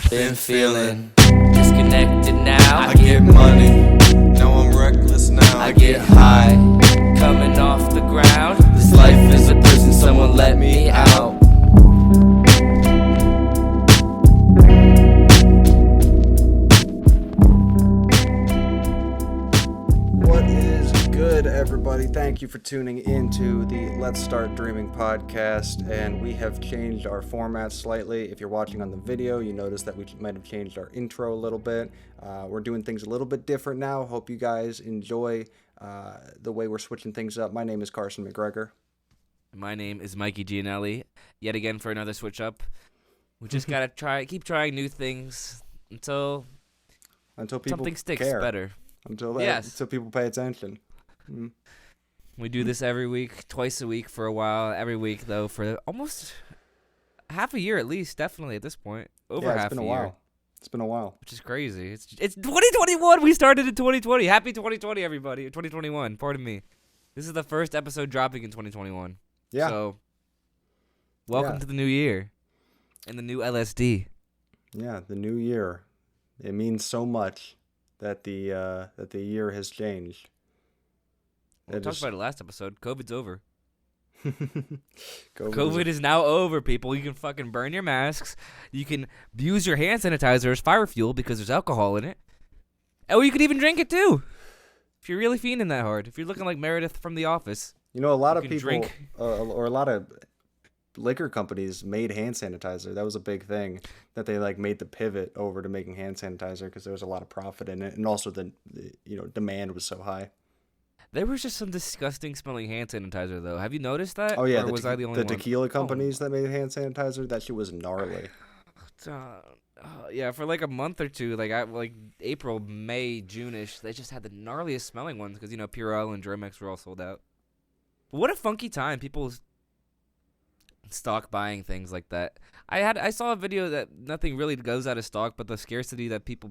Been feeling disconnected now. I get money, now I'm reckless now. I get high, coming off the ground. This life is a prison, someone let me out. What is good, everybody? Thank you for tuning into the Let's Start Dreaming podcast, and we have changed our format slightly. If you're watching on the video, you notice that we might have changed our intro a little bit. We're doing things a little bit different now. Hope you guys enjoy the way we're switching things up. My name is Carson McGregor. My name is Mikey Gianelli. Yet again for another switch up. We just gotta keep trying new things until people something sticks care. better. Until people pay attention. We do this every week, twice a week for a while. Every week though, for almost half a year at least. Definitely at this point, over half it's been a a year. while. It's been a while. Which is crazy. It's 2021. We started in 2020. Happy 2020, everybody. 2021. Pardon me. This is the first episode dropping in 2021. Yeah. So, welcome to the new year and the new L.S.D. Yeah, the new year. It means so much that the year has changed. We talked about it last episode. COVID's over. COVID COVID is now over, people. You can fucking burn your masks. You can use your hand sanitizer as fire fuel because there's alcohol in it. Oh, you could even drink it too. If you're really fiending that hard. If you're looking like Meredith from The Office. You know, a lot of people, drink. or a lot of liquor companies made hand sanitizer. That was a big thing that they made the pivot over to making hand sanitizer because there was a lot of profit in it, and also the demand was so high. There was just some disgusting smelling hand sanitizer though. Have you noticed that? Oh yeah, or was I the only one? The tequila companies that made hand sanitizer, that shit was gnarly. Yeah, for like a month or two, like April, May, June-ish, they just had the gnarliest smelling ones because Purell and Germex were all sold out. But what a funky time! People stock buying things like that. I saw a video that nothing really goes out of stock, but the scarcity that people,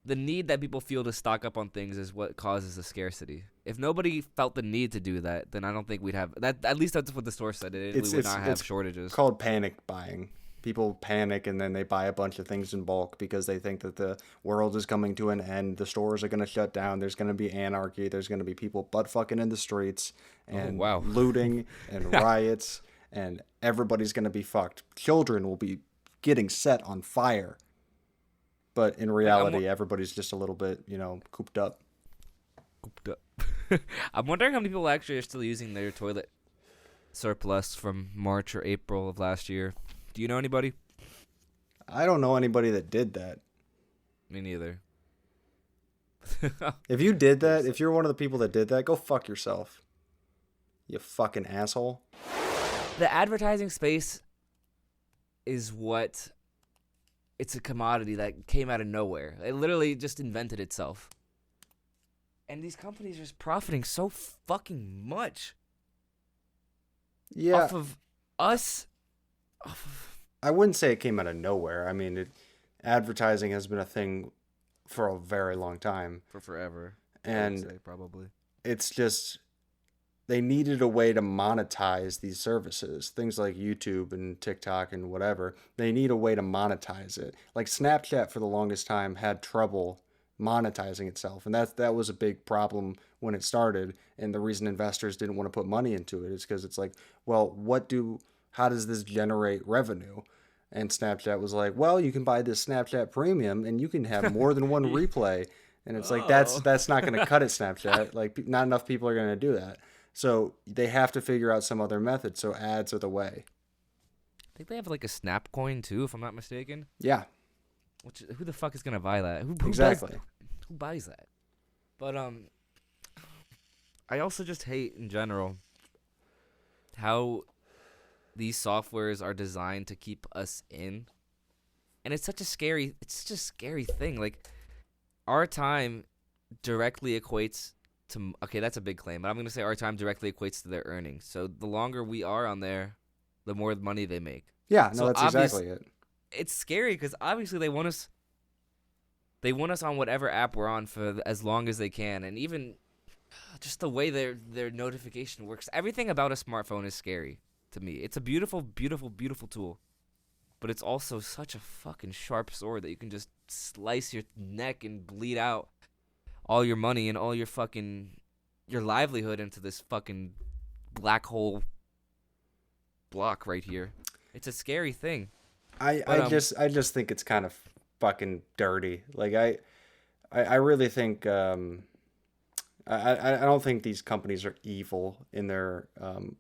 the need that people feel to stock up on things is what causes the scarcity. If nobody felt the need to do that, then I don't think we'd have that. At least that's what the source said. We would not have shortages. It's called panic buying. People panic and then they buy a bunch of things in bulk because they think that the world is coming to an end. The stores are going to shut down. There's going to be anarchy. There's going to be people butt fucking in the streets and looting and riots, and everybody's going to be fucked. Children will be getting set on fire. But in reality, everybody's just a little bit, cooped up. I'm wondering how many people actually are still using their toilet surplus from March or April of last year. Do you know anybody? I don't know anybody that did that. Me neither. If you did that, if you're one of the people that did that, go fuck yourself. You fucking asshole. The advertising space is what... It's a commodity that came out of nowhere. It literally just invented itself. And these companies are just profiting so fucking much. Yeah. Off of us. I wouldn't say it came out of nowhere. I mean, advertising has been a thing for a very long time. For forever. And I would say, probably. It's just... They needed a way to monetize these services, things like YouTube and TikTok and whatever. They need a way to monetize it. Like Snapchat for the longest time had trouble monetizing itself, and that was a big problem when it started. And the reason investors didn't want to put money into it is because it's like, well, how does this generate revenue? And Snapchat was like, well, you can buy this Snapchat Premium and you can have more than one replay. And it's like, that's not going to cut it, Snapchat. Like, not enough people are going to do that. So they have to figure out some other method. So ads are the way. I think they have like a Snap coin too, if I'm not mistaken. Yeah. Who the fuck is gonna buy that? Who exactly? Who buys that? But I also just hate in general how these softwares are designed to keep us in, and it's such a scary thing. Like, our time directly equates to, okay, that's a big claim, but I'm going to say our time directly equates to their earnings. So the longer we are on there, the more money they make. Yeah, no, that's exactly it. It's scary because obviously they want us on whatever app we're on for as long as they can, and even just the way their notification works. Everything about a smartphone is scary. to me. It's a beautiful, beautiful, beautiful tool. But it's also such a fucking sharp sword that you can just slice your neck and bleed out all your money and all your livelihood into this fucking black hole block right here. It's a scary thing. I just think it's kind of fucking dirty. Like I really think I don't think these companies are evil in their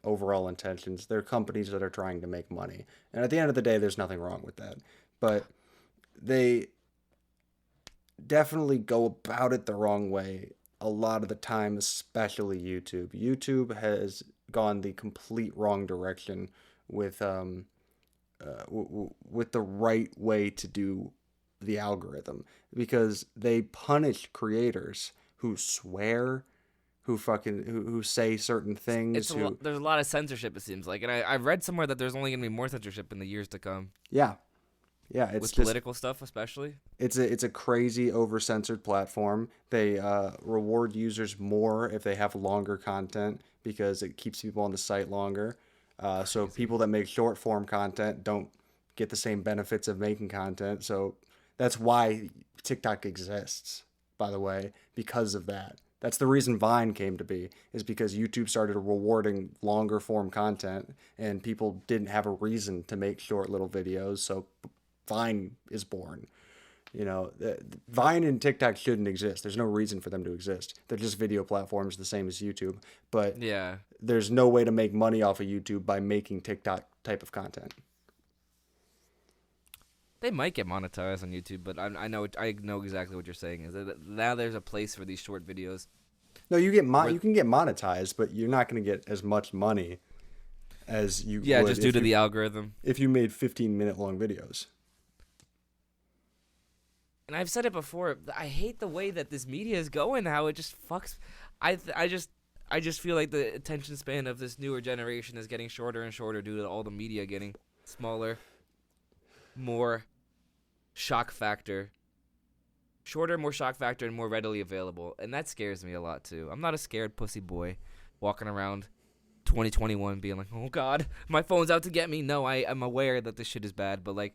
overall intentions. They're companies that are trying to make money, and at the end of the day, there's nothing wrong with that. But they definitely go about it the wrong way a lot of the time, especially YouTube. YouTube has gone the complete wrong direction with with the right way to do the algorithm, because they punish creators who swear, who say certain things, There's a lot of censorship, it seems like, and I've read somewhere that there's only gonna be more censorship in the years to come. yeah, it's with just political stuff, especially. it's a crazy over censored platform. They reward users more if they have longer content because it keeps people on the site longer. So people that make short form content don't get the same benefits of making content. So that's why TikTok exists, by the way, because of that. That's the reason Vine came to be, is because YouTube started rewarding longer form content and people didn't have a reason to make short little videos. So Vine is born. You know, Vine and TikTok shouldn't exist. There's no reason for them to exist. They're just video platforms the same as YouTube. But Yeah. there's no way to make money off of YouTube by making TikTok type of content. They might get monetized on YouTube, but I know exactly what you're saying. Is that now there's a place for these short videos. No, you can get monetized, but you're not going to get as much money as you would just due to the algorithm. if you made 15-minute long videos. And I've said it before. I hate the way that this media is going. How it just fucks. I just feel like the attention span of this newer generation is getting shorter and shorter due to all the media getting smaller, more shock factor, shorter, more shock factor, and more readily available. And that scares me a lot too. I'm not a scared pussy boy walking around 2021 being like, oh God, my phone's out to get me. No, I'm aware that this shit is bad, but like,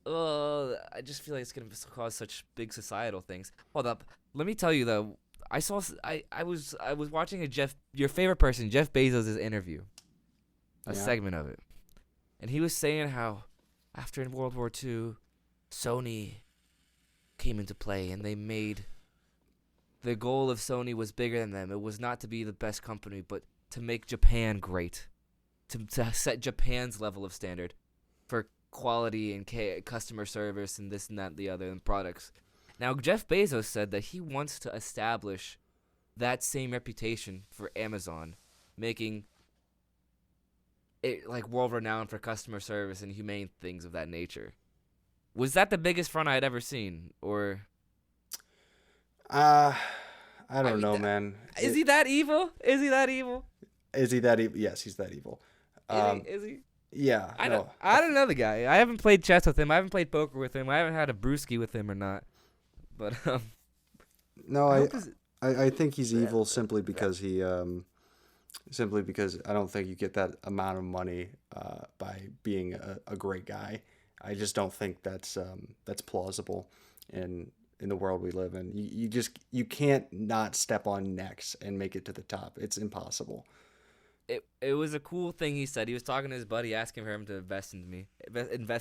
I just feel like it's gonna cause such big societal things. Hold up, let me tell you though. I was watching your favorite person, Jeff Bezos' interview, a segment of it, and he was saying how after in World War II, Sony came into play, and they made the goal of Sony was bigger than them. It was not to be the best company, but to make Japan great, to set Japan's level of standard for quality and customer service and this and that and the other and products. Now, Jeff Bezos said that he wants to establish that same reputation for Amazon, making it like world renowned for customer service and humane things of that nature. Was that the biggest front I had ever seen, or? I don't know, man. Is he that evil? Is he that evil? Is he that evil? Yes, he's that evil. Is he? Yeah. I don't know the guy. I haven't played chess with him. I haven't played poker with him. I haven't had a brewski with him or not. But no, I think he's evil simply because I don't think you get that amount of money by being a great guy. I just don't think that's plausible in the world we live in. You can't not step on necks and make it to the top. It's impossible. It was a cool thing he said. He was talking to his buddy, asking for him to invest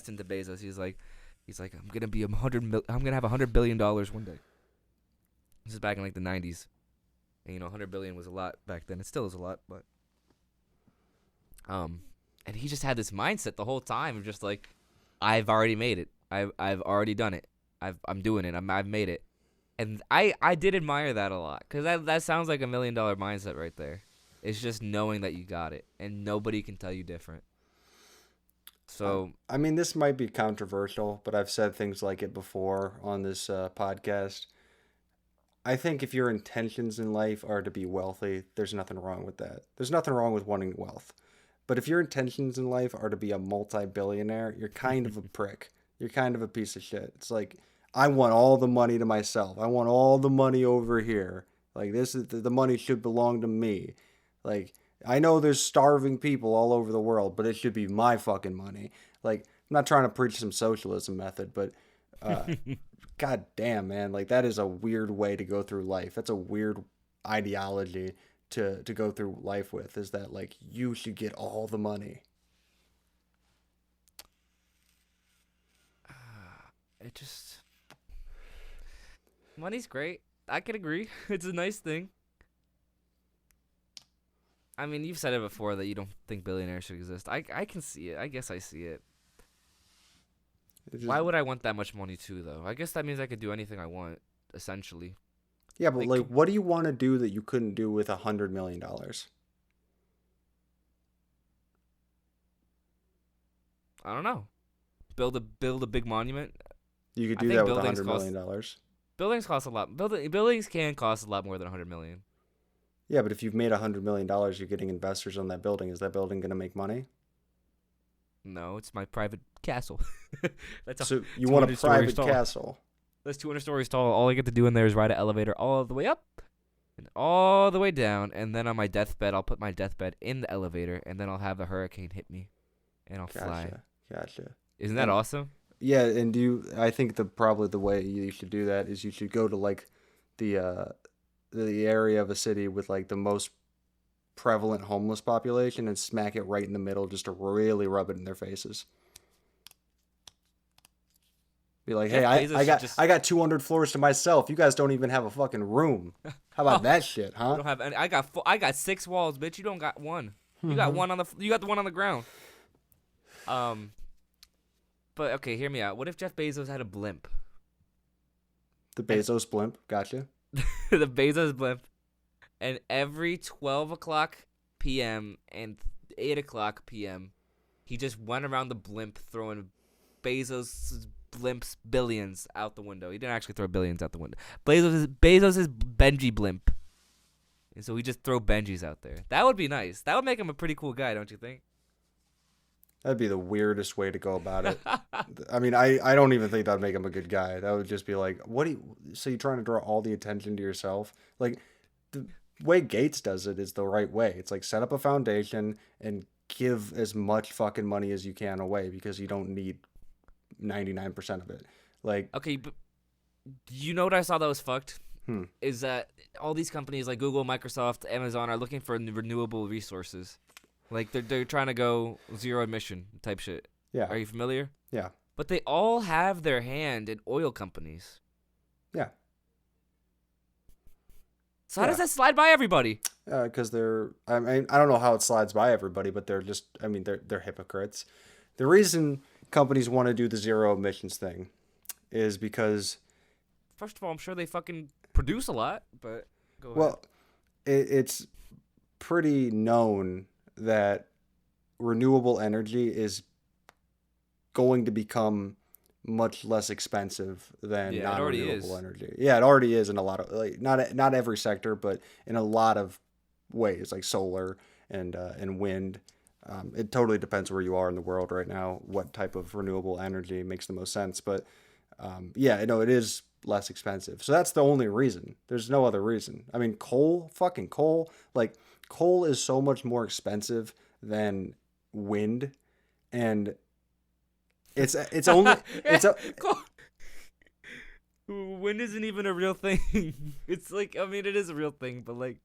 into Bezos. He's like, I'm gonna have $100 billion one day. This is back in like the 90s, and $100 billion was a lot back then. It still is a lot, but and he just had this mindset the whole time of just like, I've already made it. I've already done it. I'm doing it. I've made it, and I did admire that a lot, because that sounds like $1 million mindset right there. It's just knowing that you got it, and nobody can tell you different. So I mean, this might be controversial, but I've said things like it before on this podcast. I think if your intentions in life are to be wealthy, there's nothing wrong with that. There's nothing wrong with wanting wealth. But if your intentions in life are to be a multi-billionaire, you're kind of a prick. You're kind of a piece of shit. It's like, I want all the money to myself. I want all the money over here. Like, this is the money should belong to me. Like, I know there's starving people all over the world, but it should be my fucking money. Like, I'm not trying to preach some socialism method, but god damn, man, like that is a weird way to go through life. That's a weird ideology to go through life with, is that like you should get all the money. It just money's great. I can agree. It's a nice thing. I mean, you've said it before that you don't think billionaires should exist. I can see it. I guess I see it. It's just, Why would I want that much money too, though? I guess that means I could do anything I want, essentially. yeah, but Like, like, what do you want to do that you couldn't do with $100 million? I don't know. Build a big monument. You could I do think that with buildings $100 million. Buildings cost a lot. Buildings can cost a lot more than 100 million. Yeah, but if you've made $100 million, you're getting investors on that building. Is that building going to make money? No, it's my private castle. That's So you want a 200 stories private tall. castle? That's 200 stories tall. All I get to do in there is ride an elevator all the way up and all the way down. And then on my deathbed, I'll put my deathbed in the elevator, and then I'll have a hurricane hit me, and I'll fly. Gotcha. Isn't that awesome? Yeah, and I think probably the way you should do that is you should go to like the area of a city with like the most prevalent homeless population and smack it right in the middle just to really rub it in their faces. Be like, hey, Jeff Bezos should just- I got 200 floors to myself. You guys don't even have a fucking room. How about that shit, I huh? don't have any. I got 6 walls, bitch. You don't got one. You got one on the. You got the one on the ground. But okay, hear me out. What if Jeff Bezos had a blimp? The Bezos blimp, gotcha. The Bezos blimp, and every 12 o'clock p.m. and 8 o'clock p.m., he just went around the blimp throwing Bezos' blimp's billions out the window. He didn't actually throw billions out the window. Bezos' Benji blimp. And so he just throw Benjis out there. That would be nice. That would make him a pretty cool guy, don't you think? That'd be the weirdest way to go about it. I mean, I don't even think that'd make him a good guy. That would just be like, so you're trying to draw all the attention to yourself? Like, the way Gates does it is the right way. It's like set up a foundation and give as much fucking money as you can away because you don't need 99% of it. Like, Okay, but you know what I saw that was fucked? Hmm. Is that all these companies like Google, Microsoft, Amazon are looking for renewable resources. Like they're trying to go zero emission type shit. yeah, Are you familiar? yeah, But they all have their hand in oil companies. yeah. So how does Yeah. that slide by everybody? Because I mean, I don't know how it slides by everybody, but they're just, I mean, they're hypocrites. The reason companies want to do the zero emissions thing is because, First of all, I'm sure they fucking produce a lot, but go ahead. well, it's pretty known that renewable energy is going to become much less expensive than Yeah, it already non-renewable is. energy. Yeah, it already is in a lot of, like, not every sector, but in a lot of ways, like solar and wind. It totally depends where you are in the world right now, what type of renewable energy makes the most sense. But yeah, no, it is less expensive. So that's the only reason. There's no other reason. I mean, fucking coal, like coal is so much more expensive than wind, and it's only it's a Wind isn't even a real thing. It's like, I mean, it is a real thing, but like,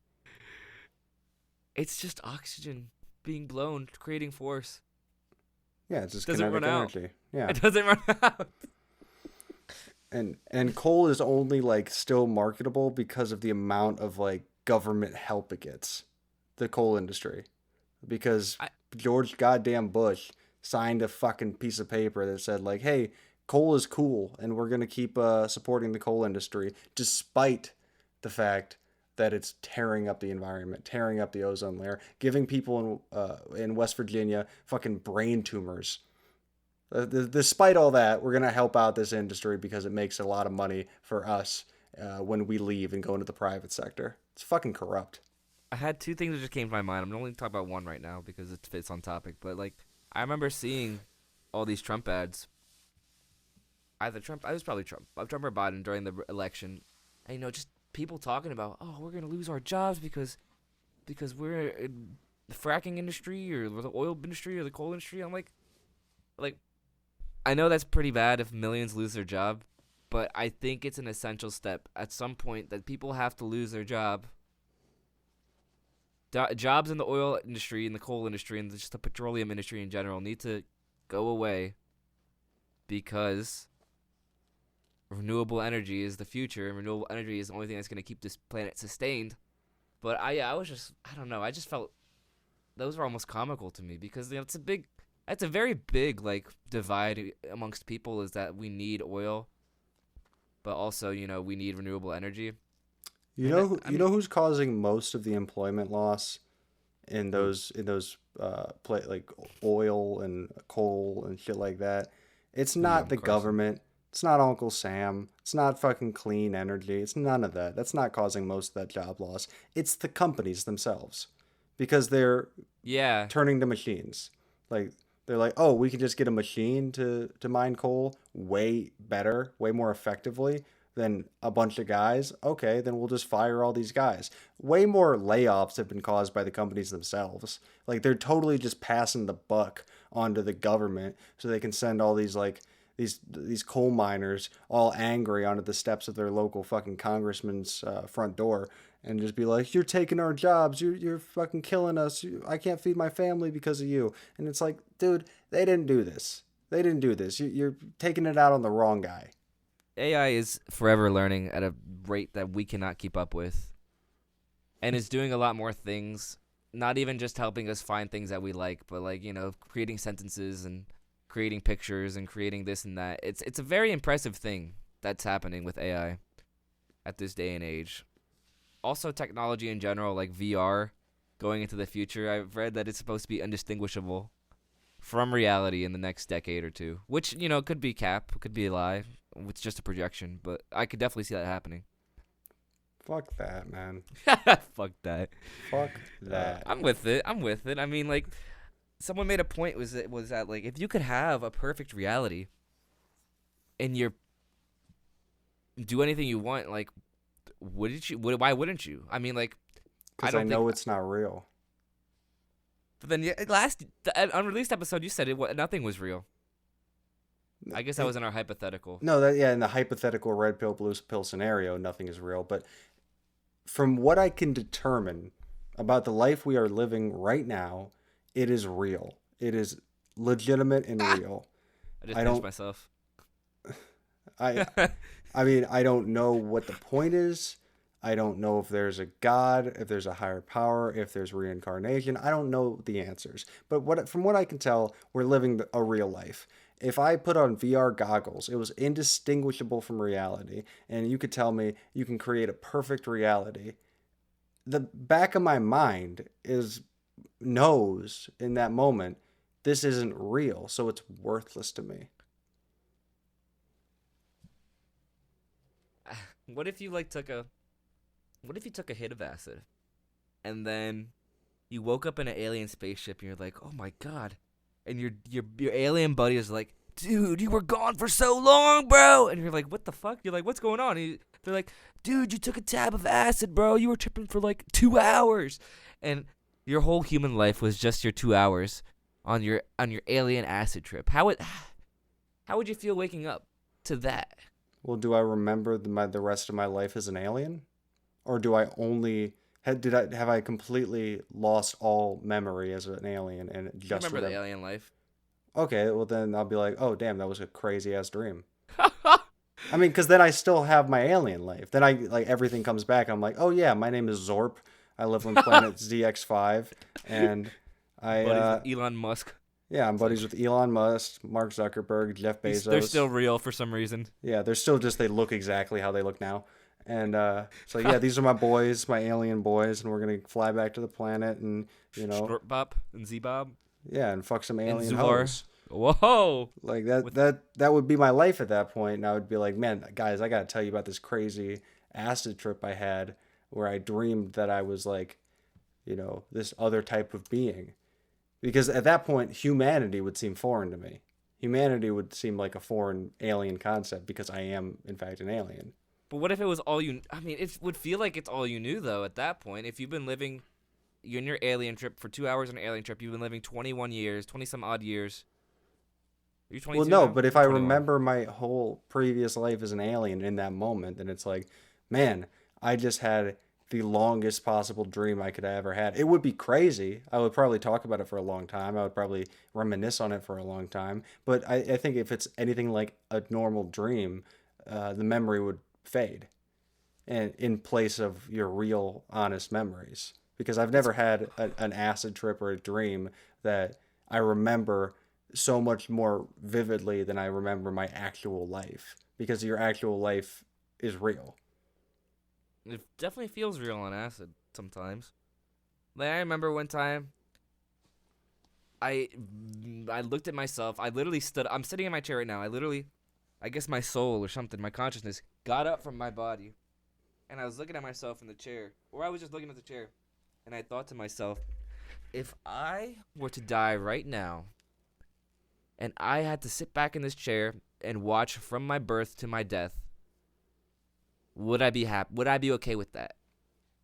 it's just oxygen being blown, creating force. yeah, it's just Doesn't kinetic run out. energy. Yeah. It doesn't run out. And coal is only like still marketable because of the amount of like government help it gets, the coal industry, because George goddamn Bush signed a fucking piece of paper that said like, hey, coal is cool and we're gonna keep supporting the coal industry despite the fact that it's tearing up the environment, tearing up the ozone layer, giving people in West Virginia fucking brain tumors. Despite all that, we're going to help out this industry because it makes a lot of money for us when we leave and go into the private sector. It's fucking corrupt. I had 2 things that just came to my mind. I'm only talking about one right now because it fits on topic. But like, I remember seeing all these Trump ads. Either Trump, I was probably Trump or Biden during the election, and just people talking about, oh, we're gonna lose our jobs because we're the fracking industry or the oil industry or the coal industry. I'm like, I know that's pretty bad if millions lose their job, but I think it's an essential step at some point that people have to lose their job. Jobs in the oil industry, and the coal industry, and just the petroleum industry in general need to go away because renewable energy is the future, and renewable energy is the only thing that's going to keep this planet sustained. But I don't know. I just felt those were almost comical to me because that's a very big like divide amongst people, is that we need oil, but also we need renewable energy. You know who's causing most of the employment loss in those like oil and coal and shit like that? It's not the government. It's not Uncle Sam. It's not fucking clean energy. It's none of that. That's not causing most of that job loss. It's the companies themselves, because they're turning to machines. Like they're like, oh, we can just get a machine to mine coal way better, way more effectively than a bunch of guys. Okay, then we'll just fire all these guys. Way more layoffs have been caused by the companies themselves. Like they're totally just passing the buck onto the government so they can send all these like these coal miners all angry onto the steps of their local fucking congressman's front door and just be like, you're taking our jobs, you're fucking killing us, I can't feed my family because of you. And it's like, dude, they didn't do this. You're taking it out on the wrong guy. AI is forever learning at a rate that we cannot keep up with, and is doing a lot more things, not even just helping us find things that we like, but like creating sentences and creating pictures and creating this and that. It's a very impressive thing that's happening with AI at this day and age. Also, technology in general, like VR, going into the future, I've read that it's supposed to be indistinguishable from reality in the next decade or two, which could be cap, could be a lie. It's just a projection, but I could definitely see that happening. Fuck that, man. Fuck that. Fuck that. I'm with it. I mean, like, someone made a point was that like if you could have a perfect reality and do anything you want, like why wouldn't you? I mean, like, because I know it's not real. But then the unreleased episode you said nothing was real. I guess that was in our hypothetical. No, in the hypothetical red pill, blue pill scenario, nothing is real. But from what I can determine about the life we are living right now, it is real. It is legitimate and real. I just pinched myself. I mean, I don't know what the point is. I don't know if there's a God, if there's a higher power, if there's reincarnation. I don't know the answers. But from what I can tell, we're living a real life. If I put on VR goggles, it was indistinguishable from reality, and you could tell me you can create a perfect reality, the back of my mind knows in that moment this isn't real, so it's worthless to me. What if you took a hit of acid, and then you woke up in an alien spaceship, and you're like, oh my god. And your alien buddy is like, dude, you were gone for so long, bro. And you're like, what the fuck? You're like, what's going on? They're like, dude, you took a tab of acid, bro. You were tripping for like 2 hours. And your whole human life was just your 2 hours on your alien acid trip. How would you feel waking up to that? Well, do I remember the rest of my life as an alien? Or do I only... Have I completely lost all memory as an alien and just remember the alien life? Okay, well then I'll be like, oh damn, that was a crazy ass dream. I mean, because then I still have my alien life. Then everything comes back. I'm like, oh yeah, my name is Zorp. I live on planet ZX5, and buddies with Elon Musk. Yeah, I'm buddies with Elon Musk, Mark Zuckerberg, Jeff Bezos. They're still real for some reason. Yeah, they're still they look exactly how they look now. And so yeah, these are my boys, my alien boys, and we're gonna fly back to the planet and Shortbop and Z-Bob. Yeah, and fuck some alien hoes. Whoa! Like that would be my life at that point, and I would be like, man, guys, I gotta tell you about this crazy acid trip I had where I dreamed that I was like, this other type of being, because at that point humanity would seem foreign to me. Humanity would seem like a foreign alien concept because I am in fact an alien. But what if it was all you... I mean, it would feel like it's all you knew, though, at that point. If you've been living you're in your alien trip for 2 hours on an alien trip. You've been living 21 years, 20 some odd years. Are you 22 Well, no, now? but if You're I 21. remember my whole previous life as an alien in that moment, then it's like, man, I just had the longest possible dream I could have ever had. It would be crazy. I would probably talk about it for a long time. I would probably reminisce on it for a long time. But I think if it's anything like a normal dream, the memory would fade, and in place of your real, honest memories. Because I've never had an acid trip or a dream that I remember so much more vividly than I remember my actual life. Because your actual life is real. It definitely feels real on acid sometimes. Like I remember one time, I I looked at myself. I literally stood. I'm sitting in my chair right now. I guess my soul or something, my consciousness got up from my body, and I was looking at myself in the chair, or I was just looking at the chair, and I thought to myself, if I were to die right now, and I had to sit back in this chair and watch from my birth to my death, would I be happy? Would I be okay with that?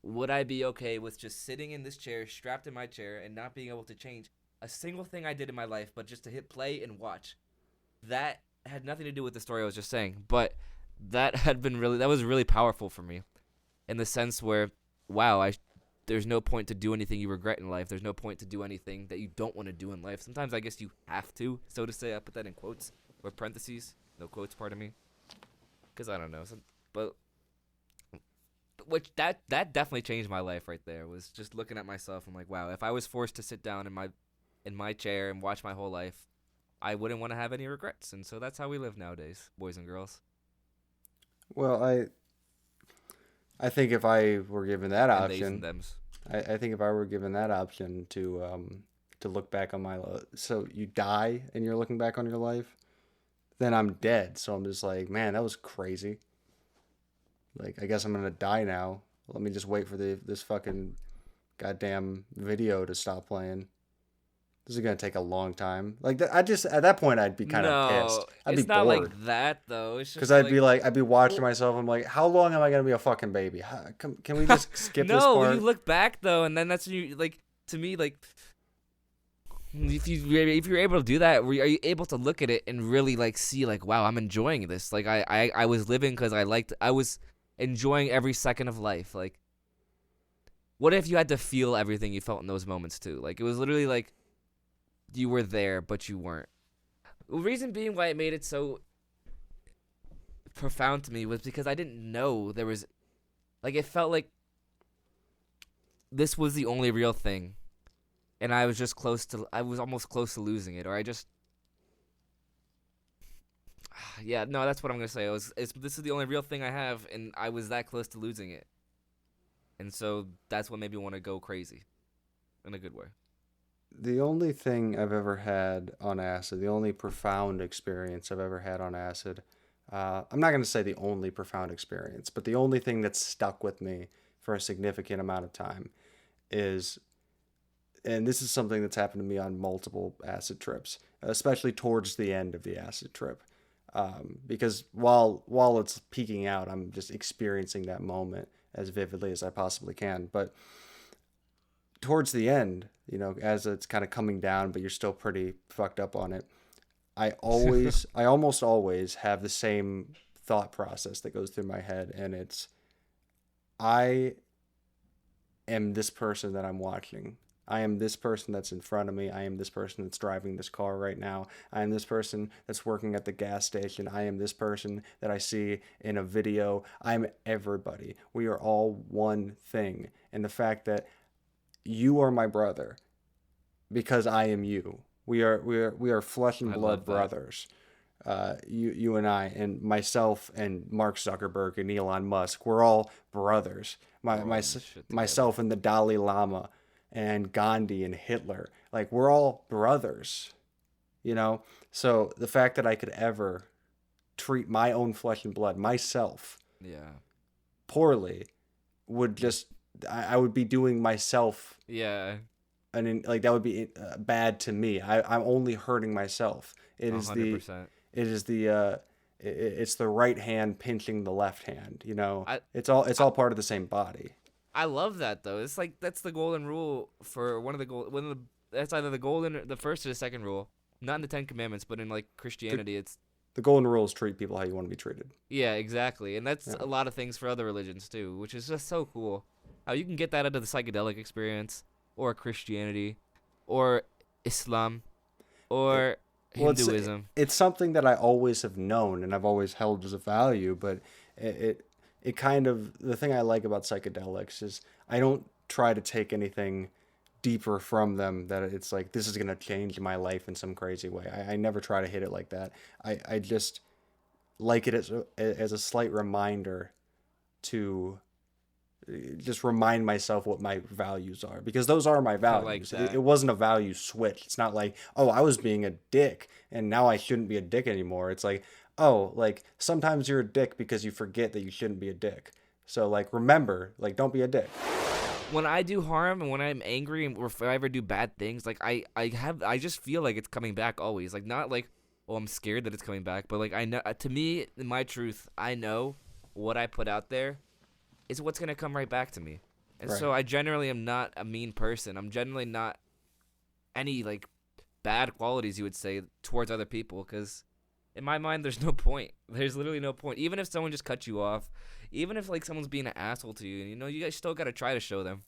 Would I be okay with just sitting in this chair, strapped in my chair, and not being able to change a single thing I did in my life, but just to hit play and watch? That had nothing to do with the story I was just saying, but that was really powerful for me, in the sense where, wow, there's no point to do anything you regret in life. There's no point to do anything that you don't want to do in life. Sometimes I guess you have to, so to say. I put that in quotes or parentheses, no quotes, pardon me, because I don't know. But which that definitely changed my life right there. Was just looking at myself. I'm like, wow, if I was forced to sit down in my chair and watch my whole life, I wouldn't want to have any regrets. And so that's how we live nowadays, boys and girls. Well, I think if I were given that And theys option, and thems. I think if I were given that option to look back on so you die and you're looking back on your life, then I'm dead. So I'm just like, man, that was crazy. Like, I guess I'm gonna die now. Let me just wait for this fucking goddamn video to stop playing. This is gonna take a long time. Like, I just at that point I'd be kind of pissed. I'd it's be not bored. like that though. It's Because just I'd be watching myself. I'm like, how long am I gonna be a fucking baby? Can we just skip this no. part? You look back though, and then that's when you like. To me, like, if you're able to do that, are you able to look at it and really like see like, wow, I'm enjoying this. Like I was living because I was enjoying every second of life. Like, what if you had to feel everything you felt in those moments too? Like, it was literally like you were there, but you weren't. The reason being why it made it so profound to me was because I didn't know there was, like, it felt like this was the only real thing, and I was almost close to losing it, or I just, yeah, no, that's what I'm gonna say. This is the only real thing I have, and I was that close to losing it, and so that's what made me want to go crazy, in a good way. The only thing I've ever had on acid, the only profound experience I've ever had on acid, I'm not going to say the only profound experience, but the only thing that's stuck with me for a significant amount of time is, and this is something that's happened to me on multiple acid trips, especially towards the end of the acid trip. Because while it's peaking out, I'm just experiencing that moment as vividly as I possibly can. But towards the end, as it's kind of coming down, but you're still pretty fucked up on it, I almost always have the same thought process that goes through my head, and it's, I am this person that I'm watching. I am this person that's in front of me. I am this person that's driving this car right now. I am this person that's working at the gas station. I am this person that I see in a video. I'm everybody. We are all one thing. And the fact that you are my brother because I am you. We are flesh and I blood love that. brothers. You and I and myself and Mark Zuckerberg and Elon Musk. We're all brothers. We're all in this shit Myself and the Dalai Lama and Gandhi and Hitler. Like, we're all brothers. So the fact that I could ever treat my own flesh and blood, myself, Yeah. poorly would just, I would be doing myself, Yeah. and like that would be bad to me. I'm only hurting myself. It is 100%. it's the right hand pinching the left hand. I- It's all part of the same body. I love that though. It's like that's the golden rule for that's either the first or the second rule. Not in the Ten Commandments, but in like Christianity, it's The golden rule is treat people how you want to be treated. yeah, exactly. And that's Yeah. a lot of things for other religions too, which is just so cool. How you can get that out of the psychedelic experience or Christianity or Islam or Well, Hinduism. it's something that I always have known and I've always held as a value, but it kind of, the thing I like about psychedelics is I don't try to take anything deeper from them that it's like this is going to change my life in some crazy way. I never try to hit it like that. I just like it as a slight reminder to just remind myself what my values are, because those are my like values. that. It wasn't a value switch. It's not like, oh, I was being a dick and now I shouldn't be a dick anymore. It's like, oh, like sometimes you're a dick because you forget that you shouldn't be a dick. So like, remember, like, don't be a dick. When I do harm and when I'm angry or if I ever do bad things, like I just feel like it's coming back always. Like not like, oh, I'm scared that it's coming back, but like I know, to me, in my truth, I know what I put out there is what's gonna come right back to me. And so Right. I generally am not a mean person. I'm generally not any like bad qualities you would say towards other people, because in my mind there's no point. There's literally no point. Even if someone just cuts you off, even if like someone's being an asshole to you, you guys still gotta try to show them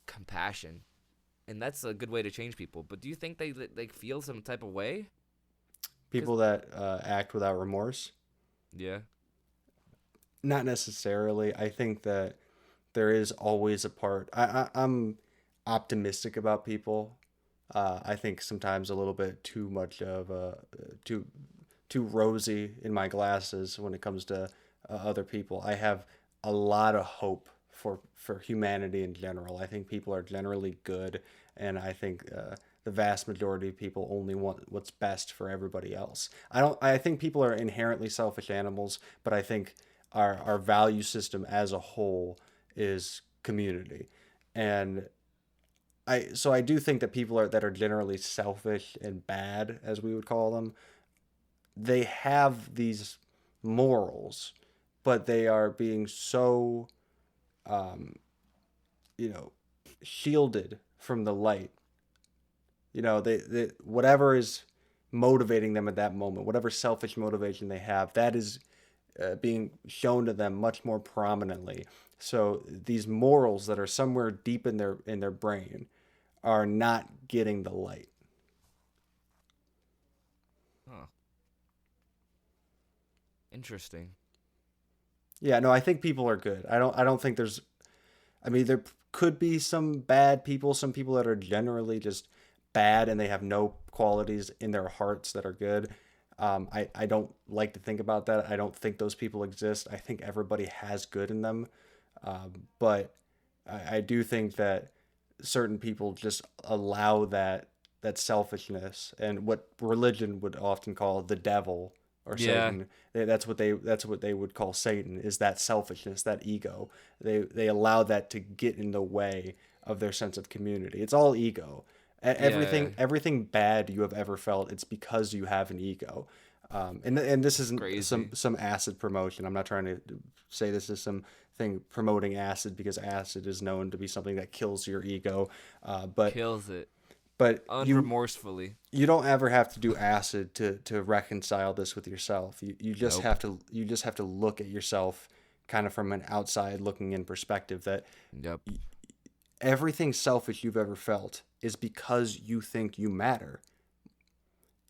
compassion, and that's a good way to change people. But do you think they like feel some type of way? People that act without remorse, Yeah. not necessarily. I think that there is always a part. I'm optimistic about people. I think sometimes a little bit too much of too too rosy in my glasses when it comes to other people. I have a lot of hope for humanity in general. I think people are generally good, and I think the vast majority of people only want what's best for everybody else. I think people are inherently selfish animals, but I think our value system as a whole is community. And I do think that people that are generally selfish and bad, as we would call them, they have these morals, but they are being so you know, shielded from the light. They whatever is motivating them at that moment, whatever selfish motivation they have, that is being shown to them much more prominently. So these morals that are somewhere deep in their brain are not getting the light. Huh. Interesting. Yeah, no, I think people are good. I don't think there's, I mean, there could be some bad people, some people that are generally just bad and they have no qualities in their hearts that are good. I don't like to think about that. I don't think those people exist. I think everybody has good in them. But I do think that certain people just allow that selfishness and what religion would often call the devil or Yeah. Satan. That's what they would call Satan, is that selfishness, that ego. They allow that to get in the way of their sense of community. It's all ego. Everything Yeah. everything bad you have ever felt, it's because you have an ego. And this isn't Crazy. some acid promotion. I'm not trying to say this is some thing promoting acid, because acid is known to be something that kills your ego. But Kills it but unremorsefully. you don't ever have to do acid to reconcile this with yourself. You just Nope. have to look at yourself kind of from an outside looking in perspective, that Yep. everything selfish you've ever felt is because you think you matter.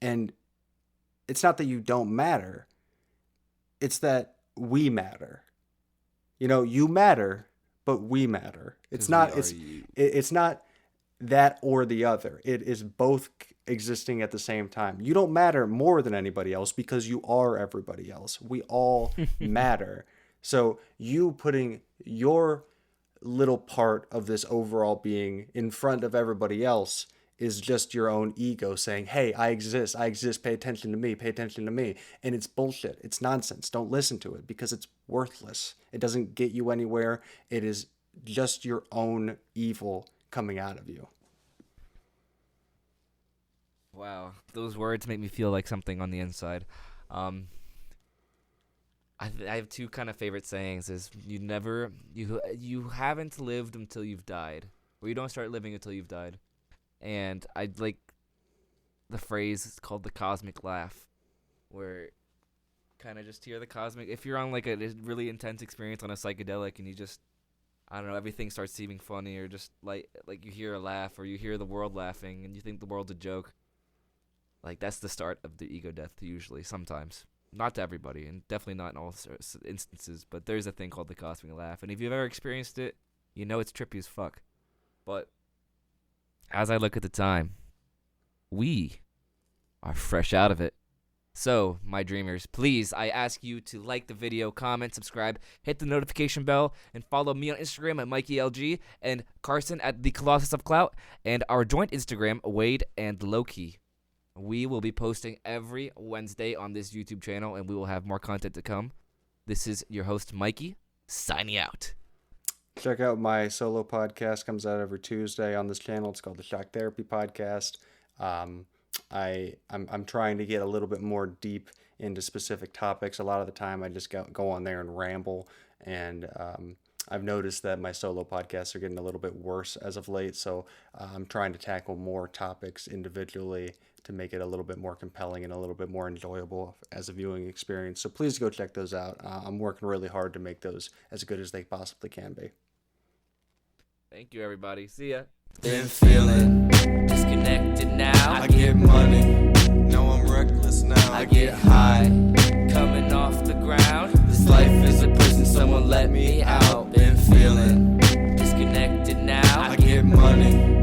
And it's not that you don't matter. It's that we matter. You matter, but we matter. It's 'Cause not we are it's you. it's not that or the other. It is both existing at the same time. You don't matter more than anybody else because you are everybody else. We all matter. So you putting your little part of this overall being in front of everybody else is just your own ego saying, hey, I exist, pay attention to me, pay attention to me. And it's bullshit. It's nonsense. Don't listen to it, because it's worthless. It doesn't get you anywhere. It is just your own evil coming out of you. Wow, those words make me feel like something on the inside. I have two kind of favorite sayings. Is you haven't lived until you've died, or you don't start living until you've died. And I like the phrase. It's called the cosmic laugh, where kind of just hear the cosmic. If you're on like a really intense experience on a psychedelic, and you just, I don't know, everything starts seeming funny, or just like you hear a laugh, or you hear the world laughing, and you think the world's a joke. Like that's the start of the ego death usually. Sometimes, not to everybody, and definitely not in all instances. But there's a thing called the cosmic laugh, and if you've ever experienced it, you know it's trippy as fuck. But as I look at the time, we are fresh out of it. So, my dreamers, please, I ask you to like the video, comment, subscribe, hit the notification bell, and follow me on Instagram at MikeyLG and Carson at the Colossus of Clout, and our joint Instagram, Wade and Loki. We will be posting every Wednesday on this YouTube channel, and we will have more content to come. This is your host, Mikey, signing out. Check out my solo podcast. Comes out every Tuesday on this channel. It's called the Shock Therapy Podcast. I'm trying to get a little bit more deep into specific topics. A lot of the time I just go on there and ramble, and I've noticed that my solo podcasts are getting a little bit worse as of late, so I'm trying to tackle more topics individually to make it a little bit more compelling and a little bit more enjoyable as a viewing experience. So please go check those out. I'm working really hard to make those as good as they possibly can be. Thank you, everybody. See ya. Been feeling disconnected now. I get money, no I'm reckless now. I get high, coming off the ground. This life is a prison, someone let me out. Been feeling disconnected now. I get money,